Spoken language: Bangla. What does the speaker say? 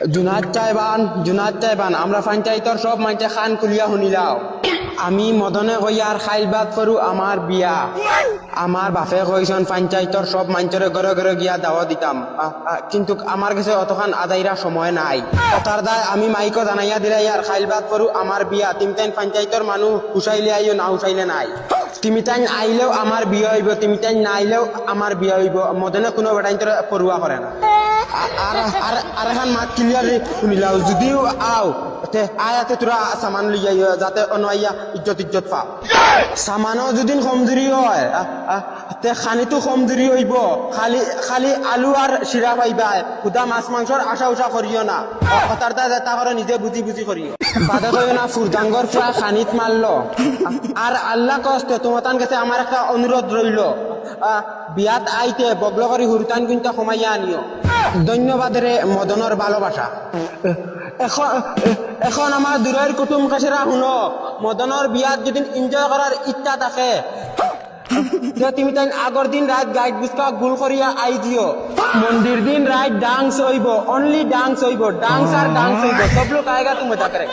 জুনাদ চাইবান আমরা পঞ্চায়েতর সব মাইতে খান কুলিয়া শুনিলাও আমি মদনে কইয়ার খাইল বাদ করু আমার বিয়া আমার বাপে কইছন পঞ্চায়েতর সব মাঞ্চরে ঘরে ঘরে গিয়া দাওয়া দিতাম কিন্তু আমার কাছে অতখান আদাইরা সময় নাই কথার দায় আমি মাইকো জানাইয়া দিলাই আর খাইল বাদ করু আমার বিয়া তুমি তাই পঞ্চায়েতর মানুষ হুসাইলে আইও না হুসাইলে নাই তুমি তাই আইলেও আমার বিয়ে হইব তুমি তাই না আইলেও আমার বিয়ে হইব মদনে কোনো বেটাই তোর পড়ুয়া করে না আর এখন মাত ক্লিয়ারলি শুনিলাও যদিও আও আয়াতে তোরা সামান লইয়া যাতে অনাইয়া ইজ্জত পা সামানও যদি কমজুরি হয় তে খানিতো কমজুরি হইব খালি আলু আর শিরা পাইবা খুদা মাছ মাংসর আশা উষা করিও না কথার তা করে নিজে বুঝি করিও বাদে কইও না ফুরদাঙ্গর পুরা খানিত মারলো আর আল্লাহ কষ্টে তোমার কাছে আমার একটা অনুরোধ রইল বিয়াত আইতে বগল করি হুরতান কিন্তু কমাইয়া আনিও ধন্যবাদরে মদনের ভালোবাসা এখন আমার দূরের কুটুম কাছেরা শুনো মদনের বিয়াত যদি এনজয় করার ইচ্ছা থাকে তুমি তাই আগর দিন রাত গাইড বুঝকা গুল করিয়া আই দিও মন্দির দিন রাত ডান্স হইব অনলি ডান্স হইব ডান্স আর ডান্স হইব সব লোক আয়েগা তুমি মজা করে